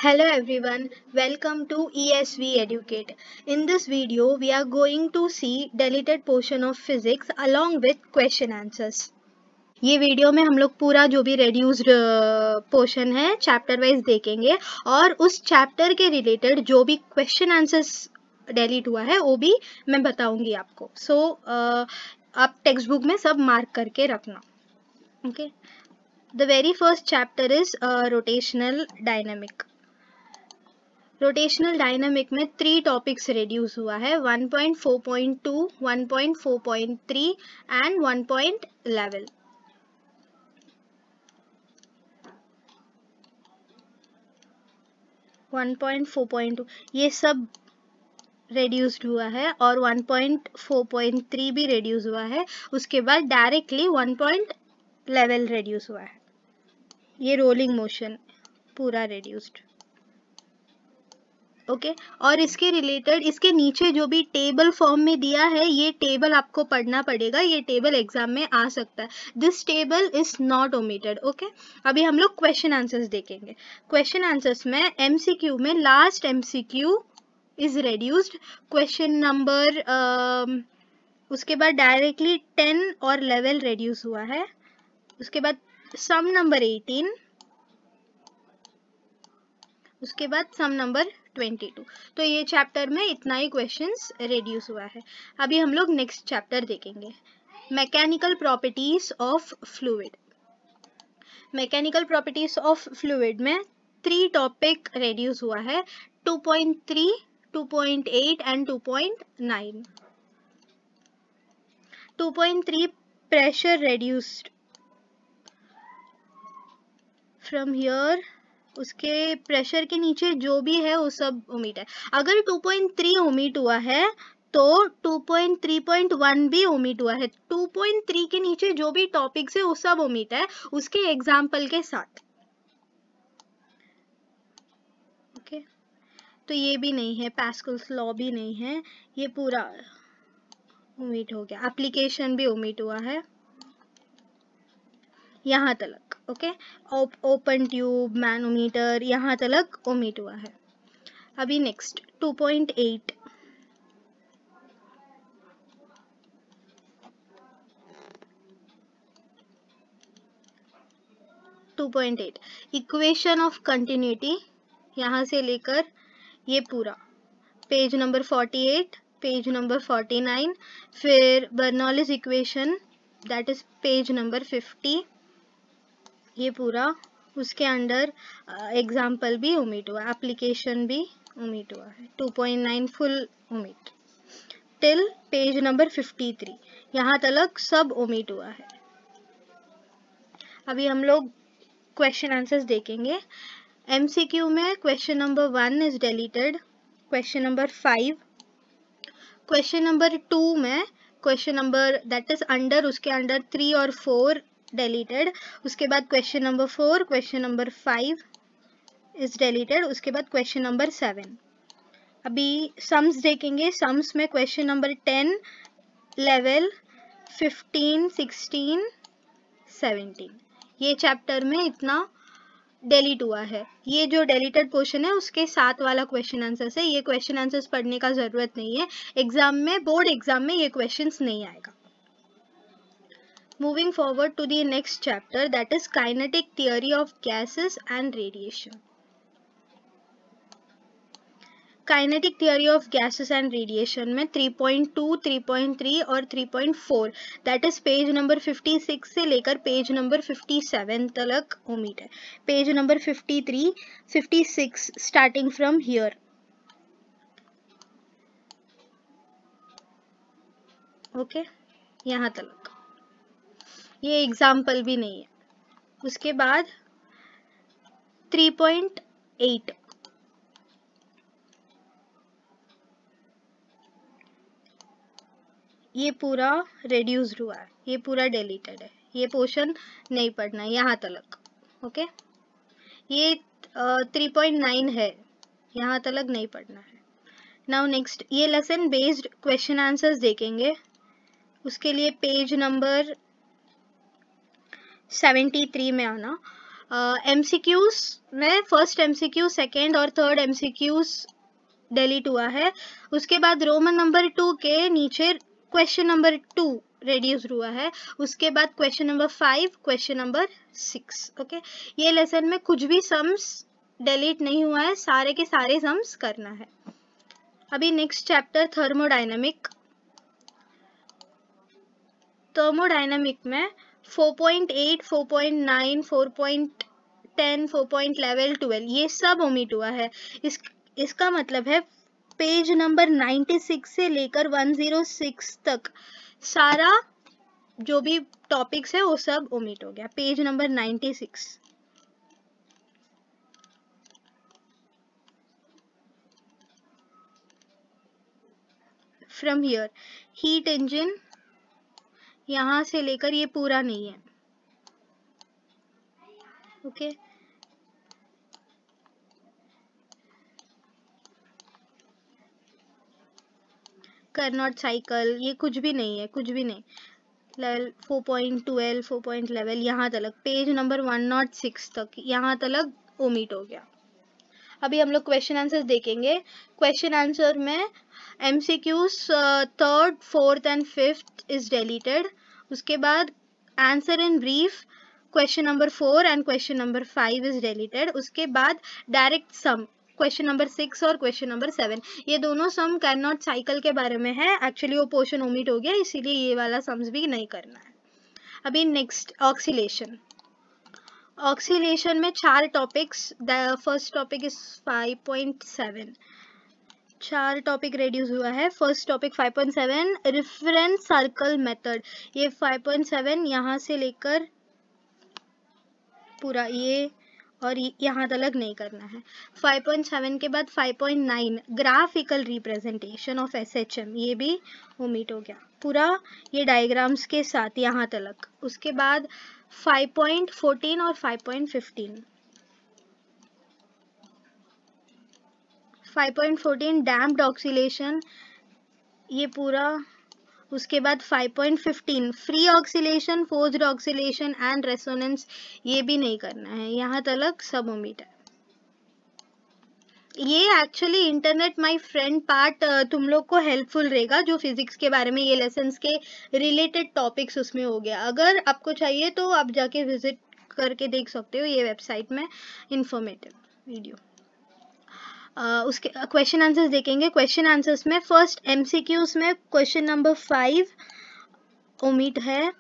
Hello everyone, welcome to ESV Educate. In this video, we are going to see deleted portion of physics along with question answers. ये video में हम लोग पूरा जो भी reduced portion है chapter wise देखेंगे और उस चैप्टर के रिलेटेड जो भी क्वेश्चन आंसर्स डिलीट हुआ है वो भी मैं बताऊंगी आपको. सो आप टेक्स्ट बुक में सब मार्क करके रखना. Okay, the very first chapter is rotational dynamic. Rotational dynamic में 3 टॉपिक्स रिड्यूस हुआ है, 1.4.2, 1.4.3 एंड 1.11. ये सब रेड्यूस्ड हुआ है और 1.4.3 भी रेड्यूस हुआ है. उसके बाद डायरेक्टली 1.11 रेड्यूस हुआ है. ये रोलिंग मोशन पूरा रेड्यूस्ड. ओके और इसके रिलेटेड इसके नीचे जो भी टेबल फॉर्म में दिया है ये टेबल आपको पढ़ना पड़ेगा. ये टेबल एग्जाम में आ सकता है. This table is not omitted. Okay, अभी हम लोग क्वेश्चन आंसर्स देखेंगे. क्वेश्चन आंसर्स में एमसीक्यू में last MCQ is reduced. Question number उसके बाद डायरेक्टली 10 और 11 रेड्यूस हुआ है. उसके बाद सम नंबर 18, उसके बाद सम नंबर 22. तो ये चैप्टर में इतना ही क्वेश्चंस रेड्यूस हुआ है. अभी हम लोग नेक्स्ट चैप्टर देखेंगे, mechanical properties of fluid. Mechanical properties of fluid में 3 टॉपिक रेड्यूस हुआ है, 2.3, 2.8 and 2.9. 2.3 pressure reduced from here. उसके प्रेशर के नीचे जो भी है वो सब ओमिट है. अगर 2.3 ओमिट हुआ है तो 2.3.1 भी ओमिट हुआ है. 2.3 के नीचे जो भी टॉपिक्स है वो सब ओमिट है उसके एग्जाम्पल के साथ. ओके, तो ये भी नहीं है, पास्कल्स लॉ भी नहीं है, ये पूरा ओमिट हो गया. एप्लीकेशन भी ओमिट हुआ है यहाँ तक. ओके, ओपन ट्यूब, मैनोमीटर, यहाँ तक ओमिट हुआ है. अभी नेक्स्ट 2.8. इक्वेशन ऑफ कंटिन्यूटी यहाँ से लेकर ये पूरा पेज नंबर 48, पेज नंबर 49, फिर Bernoulli's equation that is page number 50. ये पूरा उसके अंडर एग्जाम्पल भी ओमिट हुआ, एप्लीकेशन भी ओमिट हुआ है. 2.9 full omit till page number 53. यहाँ तक सब ओमिट हुआ है. अभी हम लोग क्वेश्चन आंसर्स देखेंगे. एमसीक्यू में question number 1 is deleted, question number 5. Question number 2 में question number that is under उसके अंडर 3 और 4 डिलीटेड. उसके बाद question number 4, question number 5 is deleted. उसके बाद क्वेश्चन नंबर 7. अभी सम्स देखेंगे. सम्स में क्वेश्चन नंबर 10, 11, 15, 16, 17. ये चैप्टर में इतना डिलीट हुआ है. ये जो डिलीटेड पोर्शन है उसके साथ वाला क्वेश्चन आंसर्स है. ये क्वेश्चन आंसर्स पढ़ने का जरूरत नहीं है, एग्जाम में, बोर्ड एग्जाम में ये क्वेश्चंस नहीं आएगा. Moving forward to the next chapter, that is kinetic theory of gases and radiation. Kinetic theory of gases and radiation में 3.2, 3.3 और 3.4 that is पेज नंबर 56 से लेकर पेज नंबर 57 तक ओमिट है. Page number 53, 56 starting from here. Okay, यहाँ तक. ये example भी नहीं है. उसके बाद 3.8. ये पूरा रेड्यूस्ड हुआ है, ये पूरा डिलीटेड है, ये पोर्शन नहीं पढ़ना है यहाँ तक. ओके, ये 3.9 है, यहाँ तक नहीं पढ़ना है. नाउ नेक्स्ट, ये लेसन बेस्ड क्वेश्चन आंसर्स देखेंगे. उसके लिए पेज नंबर 73 में आना. MCQs में फर्स्ट MCQ, सेकेंड और थर्ड MCQs डिलीट हुआ है। उसके बाद रोमन नंबर 2 के नीचे क्वेश्चन नंबर 2 रेड्यूस हुआ है। उसके बाद question number 5, question number 6। Okay, ये लेसन में कुछ भी सम्स डिलीट नहीं हुआ है, सारे के सारे सम्स करना है। अभी नेक्स्ट चैप्टर थर्मोडायनेमिक। थर्मोडायनेमिक में 4.8, 4.9, 4.10, 4.11, 12 ये सब ओमिट हुआ है। इसका मतलब है पेज नंबर 96 से लेकर 106 तक सारा जो भी टॉपिक्स है वो सब ओमिट हो गया। Page number 96। From here heat engine यहां से लेकर ये पूरा नहीं है। ओके, कार्नोट साइकिल ये कुछ भी नहीं है, कुछ भी नहीं। 4.12, 4.11 यहाँ तक, पेज नंबर 106 तक यहाँ तक ओमिट हो गया। अभी हम लोग क्वेश्चन आंसर देखेंगे। क्वेश्चन आंसर में MCQs third, fourth and fifth is deleted. उसके बाद answer in brief question number 4 and question number 5 is deleted. उसके बाद डायरेक्ट सम क्वेश्चन नंबर 6 और क्वेश्चन नंबर 7, ये दोनों सम कार्नोट साइकिल के बारे में है। एक्चुअली वो पोर्शन ओमिट हो गया, इसीलिए ये वाला सम्स भी नहीं करना है। अभी नेक्स्ट ऑक्सीलेशन। ऑक्सीलेशन में 4 topics. The first topic is 5.7। 4 topic reduce हुआ है। First topic 5.7 reference circle method. ये 5.7 यहाँ से लेकर पूरा ये और यहाँ तक नहीं करना है। 5.7 के बाद 5.9 ग्राफिकल रिप्रेजेंटेशन ऑफ SHM, ये भी ओमिट हो गया पूरा, ये डायग्राम्स के साथ यहाँ तक। उसके बाद 5.14 और 5.15। 5.14 डैम्प्ड ऑक्सीलेशन, ये पूरा। उसके बाद 5.15 free oscillation, forced oscillation and resonance, ये भी नहीं करना है, यहाँ तक सब ओमिट है। ये actually internet my friend part तुम लोग को हेल्पफुल रहेगा, जो फिजिक्स के बारे में ये लेसन्स के रिलेटेड टॉपिक्स उसमें हो गया। अगर आपको चाहिए तो आप जाके विजिट करके देख सकते हो ये वेबसाइट में, इंफॉर्मेटिव वीडियो। उसके क्वेश्चन आंसर्स देखेंगे। क्वेश्चन आंसर्स में फर्स्ट MCQs में क्वेश्चन नंबर 5 ओमिट है।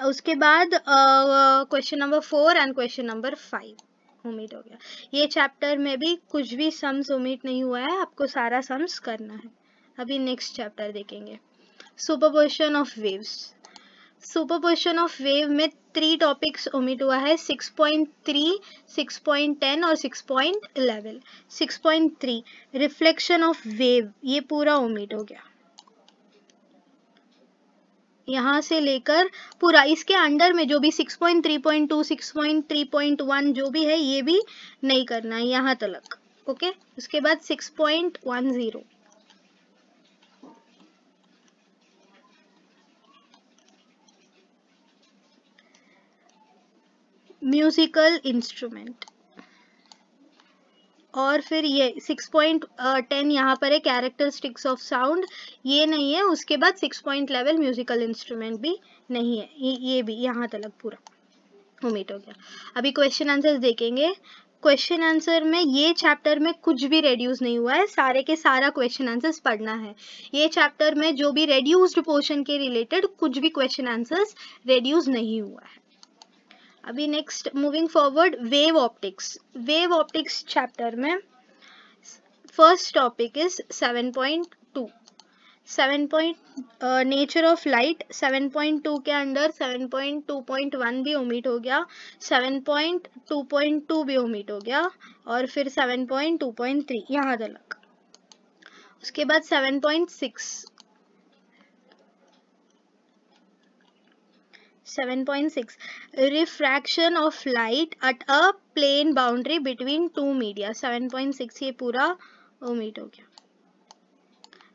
उसके बाद question number 4 and question number 5 omit हो गया। ये चैप्टर में भी कुछ भी सम्स ओमिट नहीं हुआ है, आपको सारा सम्स करना है। अभी नेक्स्ट चैप्टर देखेंगे, superposition of waves. Superposition of wave में 3 टॉपिक्स ओमिट हुआ है, 6.3, 6.10 और 6.11। 6.3 रिफ्लेक्शन ऑफ वेव, ये पूरा ओमिट हो गया, यहाँ से लेकर पूरा। इसके अंडर में जो भी 6.3.2, 6.3.1 जो भी है ये भी नहीं करना है, यहाँ तक। ओके, उसके बाद 6.10 म्यूजिकल इंस्ट्रूमेंट। और फिर ये 6.10 यहाँ पर है कैरेक्टरिस्टिक्स ऑफ साउंड, ये नहीं है। उसके बाद 6.11 म्यूजिकल इंस्ट्रूमेंट भी नहीं है, ये भी यहाँ तक पूरा ओमिट हो गया। अभी क्वेश्चन आंसर देखेंगे। क्वेश्चन आंसर में ये चैप्टर में कुछ भी रेड्यूस नहीं हुआ है, सारे के सारा क्वेश्चन आंसर्स पढ़ना है। ये चैप्टर में जो भी रेड्यूस्ड पोर्शन के रिलेटेड कुछ भी क्वेश्चन आंसर्स रेड्यूस नहीं हुआ है। अभी next moving forward, wave optics. Wave optics chapter में first topic is 7.2 nature of light. 7.2 के अंडर 7.2.1 भी ओमिट हो गया, 7.2.2 भी ओमिट हो गया, और फिर 7.2.3 यहाँ तक। उसके बाद 7.6 refraction of light at a plane boundary between 2 media. 7.6 ये पूरा ओमिट हो गया।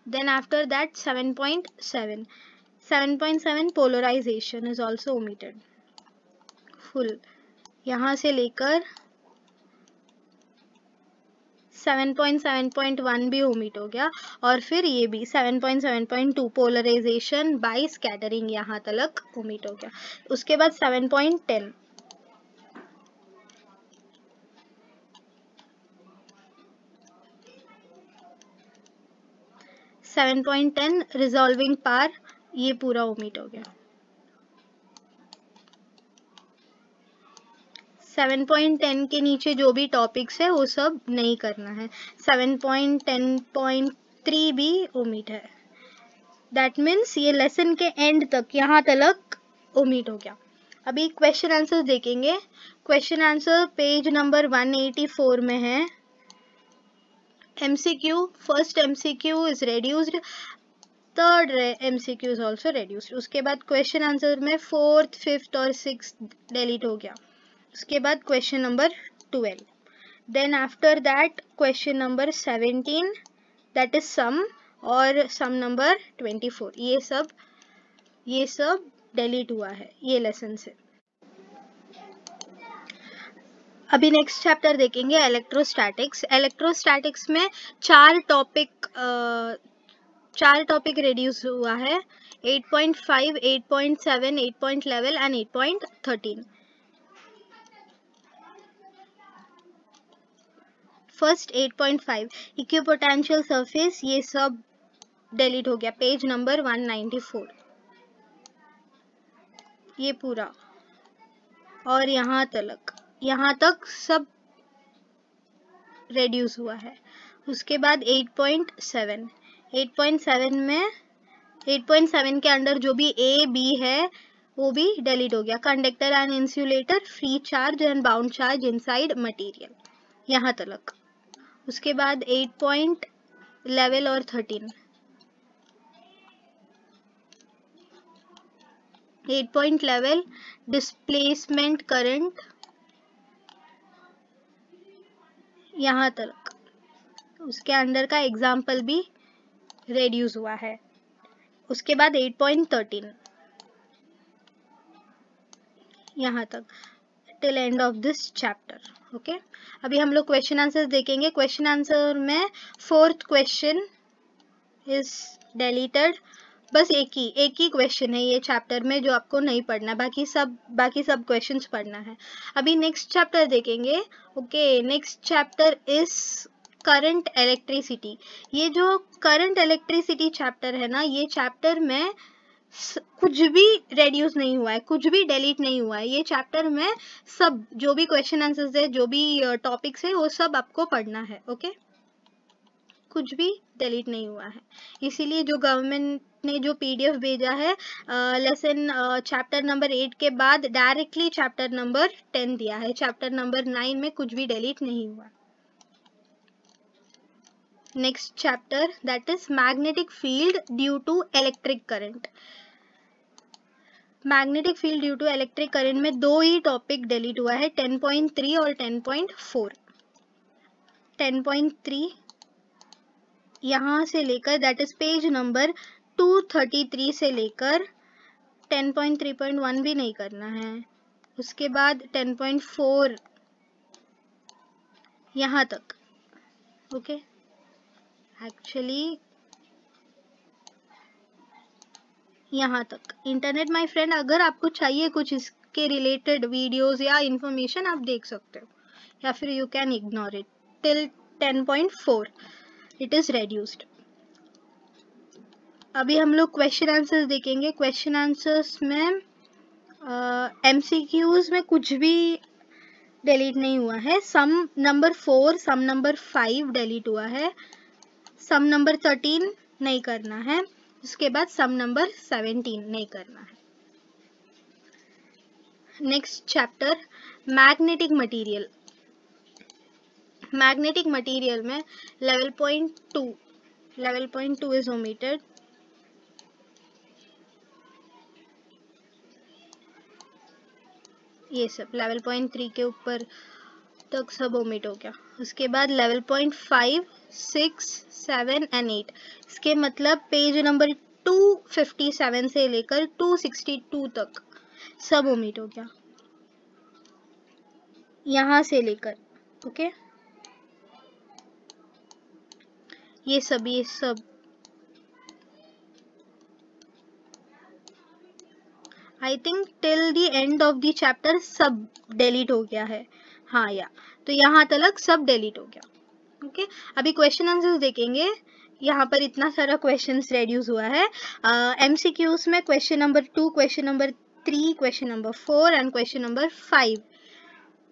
Then after that 7.7 7.7 polarisation is also omitted full, यहाँ से लेकर 7.7.1 भी ओमिट हो गया, और फिर ये भी 7.7.2 पोलराइजेशन बाय स्कैटरिंग यहाँ तक ओमिट हो गया। उसके बाद 7.10 7.10 रिजॉल्विंग पार, ये पूरा ओमिट हो गया। 7.10 के नीचे जो भी टॉपिक्स है वो सब नहीं करना है। 7.10.3 भी ओमिट है। दैट मीन्स ये लेसन के एंड तक यहाँ तक ओमिट हो गया। अभी क्वेश्चन आंसर देखेंगे। क्वेश्चन आंसर पेज नंबर 184 में है। MCQ, first MCQ is reduced, third MCQ is also reduced। उसके बाद क्वेश्चन आंसर में फोर्थ, फिफ्थ और सिक्स्थ डिलीट हो गया। उसके बाद question number 12, then after that question number 17 that is some, और सम नंबर 24, ये सब डिलीट हुआ है ये लेसन से। अभी नेक्स्ट चैप्टर देखेंगे इलेक्ट्रोस्टैटिक्स। इलेक्ट्रोस्टैटिक्स में चार टॉपिक रिड्यूस हुआ है, 8.5, 8.7, 8.11 एंड 8.13। फर्स्ट 8.5 इक्विपोटेंशियल सरफेस, ये सब डिलीट हो गया, पेज नंबर 194, ये पूरा और यहाँ तक सब रिड्यूस हुआ है। उसके बाद 8.7 में 8.7 के अंदर जो भी A, B है वो भी डिलीट हो गया। Conductor and insulator, free charge and bound charge inside material, यहाँ तक। उसके बाद 8.11 और 13, 8.11 डिस्प्लेसमेंट करंट, यहाँ तक। उसके अंदर का एग्जाम्पल भी रिड्यूस हुआ है। उसके बाद 8.13 यहाँ तक, till end of this chapter. Okay, अभी हम लोग क्वेश्चन आंसर देखेंगे। क्वेश्चन आंसर में फोर्थ क्वेश्चन इज डिलीटेड, बस एक ही क्वेश्चन है ये चैप्टर में जो आपको नहीं पढ़ना, बाकी सब क्वेश्चंस पढ़ना है। अभी नेक्स्ट चैप्टर देखेंगे। Okay, next chapter is current electricity. ये जो करंट इलेक्ट्रिसिटी चैप्टर है ना, ये चैप्टर में कुछ भी रेड्यूस नहीं हुआ है, कुछ भी डिलीट नहीं हुआ है। ये चैप्टर में सब जो भी क्वेश्चन आंसर्स है, जो भी टॉपिक्स है, वो सब आपको पढ़ना है। ओके, कुछ भी डिलीट नहीं हुआ है। इसीलिए जो गवर्नमेंट ने जो PDF भेजा है लेसन चैप्टर नंबर 8 के बाद डायरेक्टली चैप्टर नंबर 10 दिया है। चैप्टर नंबर 9 में कुछ भी डिलीट नहीं हुआ। Next chapter that is magnetic field due to electric current. Magnetic field due to electric current में दो ही टॉपिक डिलीट हुआ है, 10.3 और 10.4। 10.3 यहाँ से लेकर दैट इज पेज नंबर 233 से लेकर 10.3.1 भी नहीं करना है। उसके बाद 10.4 यहाँ तक। ओके, एक्चुअली यहाँ तक। इंटरनेट माय फ्रेंड, अगर आपको चाहिए कुछ इसके रिलेटेड वीडियोस या इंफॉर्मेशन, आप देख सकते हो, या फिर you can ignore it till 10.4 it is reduced. अभी हम लोग क्वेश्चन आंसर्स देखेंगे। क्वेश्चन आंसर्स में MCQs में कुछ भी डिलीट नहीं हुआ है। सम नंबर 4, सम नंबर 5 डिलीट हुआ है। सम नंबर 13 नहीं करना है। उसके बाद सम नंबर 17 नहीं करना है। Next chapter magnetic material. Magnetic material में लेवल पॉइंट 2 इज ओमिटेड। ये सब लेवल पॉइंट 3 के ऊपर तक सब ओमिट हो गया। उसके बाद लेवल पॉइंट 5, 6, 7 एंड 8, इसके मतलब पेज नंबर 257 से लेकर 262 तक सब ओमिट हो गया। यहाँ से लेकर, ओके, ये सब I think till the end of the chapter सब डिलीट हो गया है। हाँ या तो यहाँ तक सब डिलीट हो गया। ओके अभी क्वेश्चन आंसर्स देखेंगे। यहाँ पर इतना सारा क्वेश्चंस रेड्यूस हुआ है। एमसीक्यूज में question number 2, question number 3, question number 4 and question number 5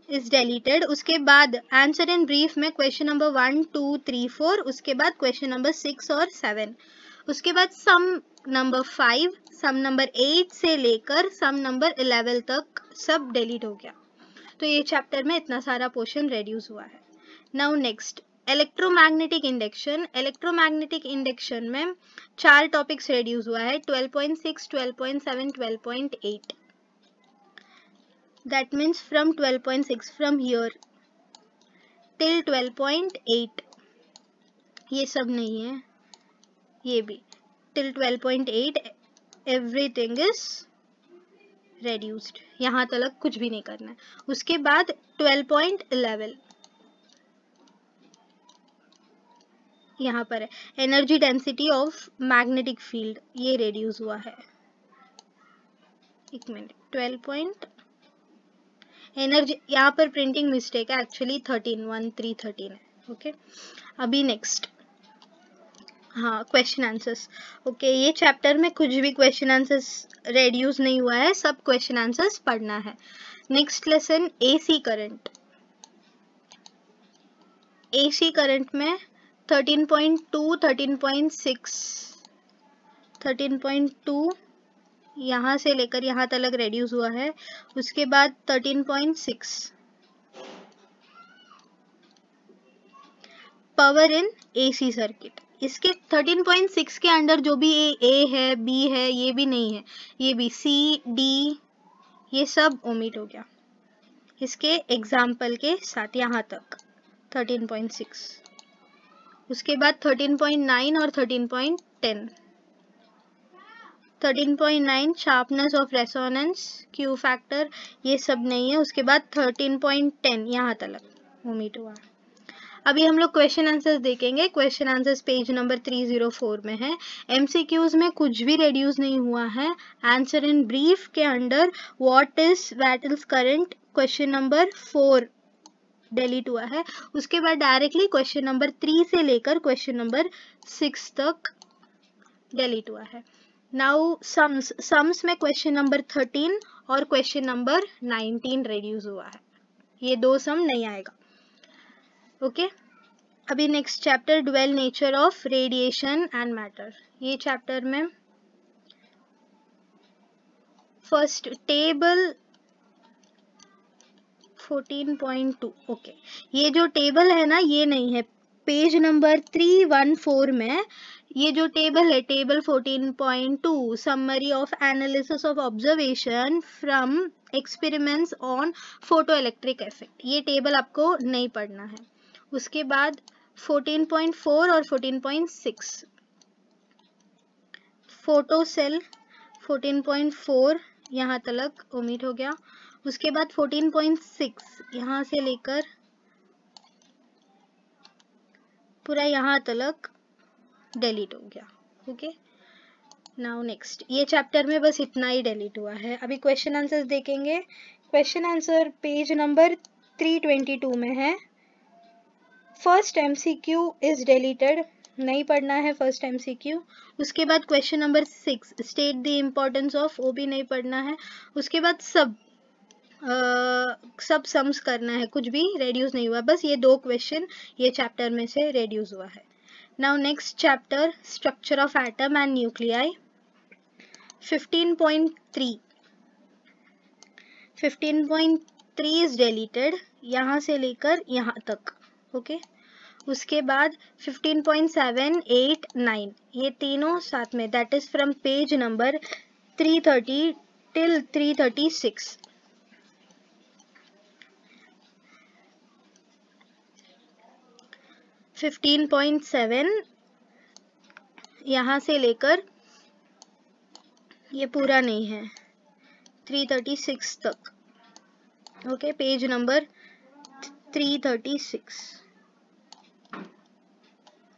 is deleted. उसके बाद आंसर इन ब्रीफ में क्वेश्चन नंबर 1, 2, 3, 4, उसके बाद क्वेश्चन नंबर 6 और 7, उसके बाद सम नंबर 5, सम नंबर 8 से लेकर सम नंबर 11 तक सब डिलीट हो गया। तो ये चैप्टर में इतना सारा पोर्शन रेड्यूस हुआ है। Now next electromagnetic induction. Electromagnetic induction में 4 टॉपिक्स रेड्यूस हुआ है, 12.6, 12.7, 12.8। That means from 12.6 from here till 12.8, ये सब नहीं है, ये भी till 12.8 everything is reduced, यहाँ तक कुछ भी नहीं करना है। उसके बाद 12.11 यहाँ पर है energy density of magnetic field, ये रेड्यूस हुआ है। एक मिनट, 12. एनर्जी यहाँ पर प्रिंटिंग मिस्टेक है, एक्चुअली 13 है। ओके अभी नेक्स्ट, हाँ क्वेश्चन आंसर्स। ओके ये चैप्टर में कुछ भी क्वेश्चन आंसर्स रेड्यूस नहीं हुआ है, सब क्वेश्चन आंसर्स पढ़ना है। Next lesson AC current. AC current में 13.2, 13.6, 13.2 यहाँ से लेकर यहाँ तक रेड्यूस हुआ है। उसके बाद 13.6 पावर इन एसी सर्किट। इसके 13.6 के अंदर जो भी ए है, बी है, ये भी नहीं है, ये भी सी, डी, ये सब ओमिट हो गया इसके एग्जाम्पल के साथ यहाँ तक 13.6। उसके बाद 13.9 और 13.10। 13.9 sharpness of resonance, Q factor, ये सब नहीं है। उसके बाद 13.10 यहाँ तक ओमिट हुआ। अभी हम लोग क्वेश्चन आंसर्स देखेंगे। क्वेश्चन आंसर्स पेज नंबर 304 में है। एमसीक्यूज में कुछ भी रेड्यूस नहीं हुआ है। आंसर इन ब्रीफ के under what is wattless current, question number 4 delete हुआ है। उसके बाद डायरेक्टली क्वेश्चन नंबर 3 से लेकर क्वेश्चन नंबर 6 तक डिलीट हुआ है। नाउ सम्स में क्वेश्चन नंबर 13 और क्वेश्चन नंबर 19 रेड्यूस हुआ है, ये 2 सम नहीं आएगा। ओके अभी next chapter dual nature of radiation and matter. ये चैप्टर में फर्स्ट टेबल 14.2। ओके ये जो टेबल है ना, ये नहीं है, पेज नंबर 314 में ये जो टेबल है, table 14.2 summary of analysis of observation from experiments on photo electric effect, ये टेबल आपको नहीं पढ़ना है। उसके बाद 14.4 और 14.6 फोटो सेल 14.4 यहाँ तक ओमिट हो गया। उसके बाद 14.6 यहाँ से लेकर पूरा यहाँ तक डिलीट हो गया। ओके नाउ नेक्स्ट, ये चैप्टर में बस इतना ही डिलीट हुआ है। अभी क्वेश्चन आंसर्स देखेंगे। क्वेश्चन आंसर पेज नंबर 322 में है। फर्स्ट एमसीक्यू इज डिलीटेड, नहीं पढ़ना है फर्स्ट एमसीक्यू। उसके बाद question number 6 state the importance of, वो भी नहीं पढ़ना है। उसके बाद सब सम्स करना है, कुछ भी रेड्यूस नहीं हुआ, बस ये 2 क्वेश्चन ये चैप्टर में से रेड्यूस हुआ है। Now next chapter structure of atom and nuclei 15.3 is deleted, यहाँ से लेकर यहाँ तक। ओके उसके बाद 15.7, 8, 9 ये तीनों साथ में, that is from page number 330 till 336। 15.7 यहाँ से लेकर ये पूरा नहीं है 336 तक। ओके पेज नंबर 336,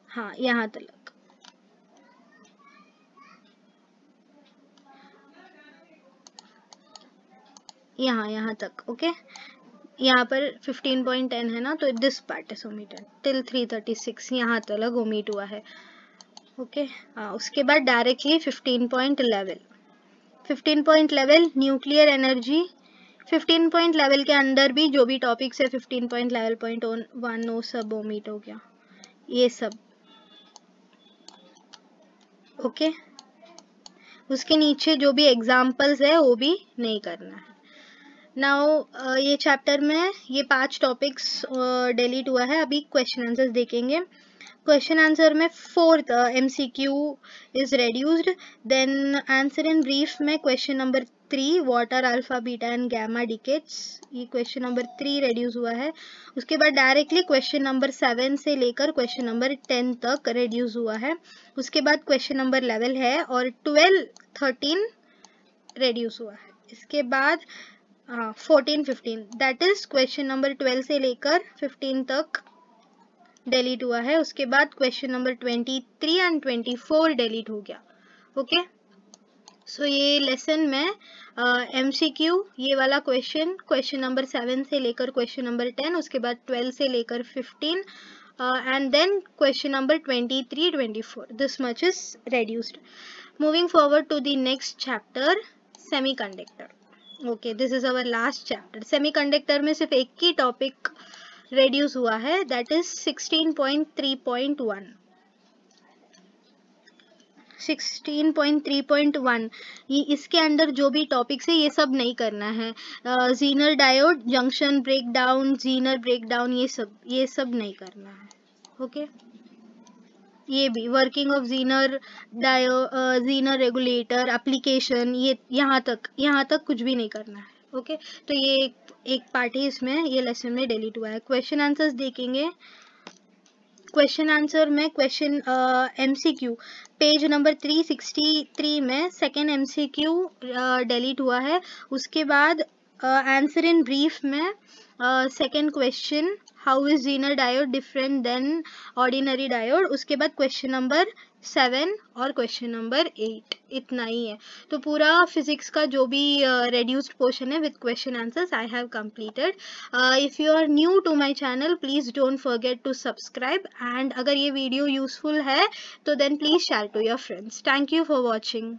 हाँ यहाँ तक, यहाँ तक, ओके। यहाँ पर 15.10 है ना, तो this part is omitted till 336, यहाँ तक ओमिट हुआ है, ओके। उसके बाद डायरेक्टली 15.11 न्यूक्लियर एनर्जी। 15.11 के अंदर भी जो भी टॉपिक्स है 15.11.1 वो सब ओमिट हो गया, ये सब, ओके। उसके नीचे जो भी एग्जाम्पल्स है वो भी नहीं करना है। नाउ ये चैप्टर में ये 5 टॉपिक्स डिलीट हुआ है। अभी क्वेश्चन आंसर्स देखेंगे। क्वेश्चन आंसर में 4th MCQ is reduced, then answer in brief में question number 3 what are alpha beta and gamma decays, ये क्वेश्चन नंबर 3 रेड्यूस हुआ है। उसके बाद डायरेक्टली क्वेश्चन नंबर 7 से लेकर क्वेश्चन नंबर 10 तक रेड्यूस हुआ है। उसके बाद क्वेश्चन नंबर 11 है और 12 13 रेड्यूस हुआ है। इसके बाद 14 15 दैट इज क्वेश्चन नंबर 12 से लेकर 15 तक डिलीट हुआ है। उसके बाद क्वेश्चन नंबर 23 एंड 24 डिलीट हो गया, ओके। सो ये लेसन में MCQ ये वाला क्वेश्चन नंबर 7 से लेकर क्वेश्चन नंबर 10, उसके बाद 12 से लेकर 15 and then question number 23 24, this much is reduced. Moving forward to the next chapter, semiconductor. Okay, this is our last chapter. Semiconductor में सिर्फ एक ही टॉपिक reduce हुआ है, that is 16.3.1. 16.3.1 ये इसके अंदर जो भी टॉपिक्स है ये सब नहीं करना है। Zener diode, junction breakdown, Zener breakdown, ये सब नहीं करना है, ओके। ये भी working of Zener Zener regulator application, ये यहाँ तक कुछ भी नहीं करना है, ओके। तो ये एक पार्ट ही इसमें ये लेसन में डिलीट हुआ है। क्वेश्चन आंसर्स देखेंगे। क्वेश्चन आंसर में क्वेश्चन MCQ पेज नंबर 363 में सेकेंड MCQ डिलीट हुआ है। उसके बाद आंसर इन ब्रीफ में second question how is Zener diode different then ordinary diode. उसके बाद क्वेश्चन नंबर 7 और क्वेश्चन नंबर 8, इतना ही है। तो पूरा फिजिक्स का जो भी reduced पोर्शन है with question answers I have completed. If you are new to my channel please don't forget to subscribe, and अगर ये वीडियो यूजफुल है तो then please share to your friends. Thank you for watching.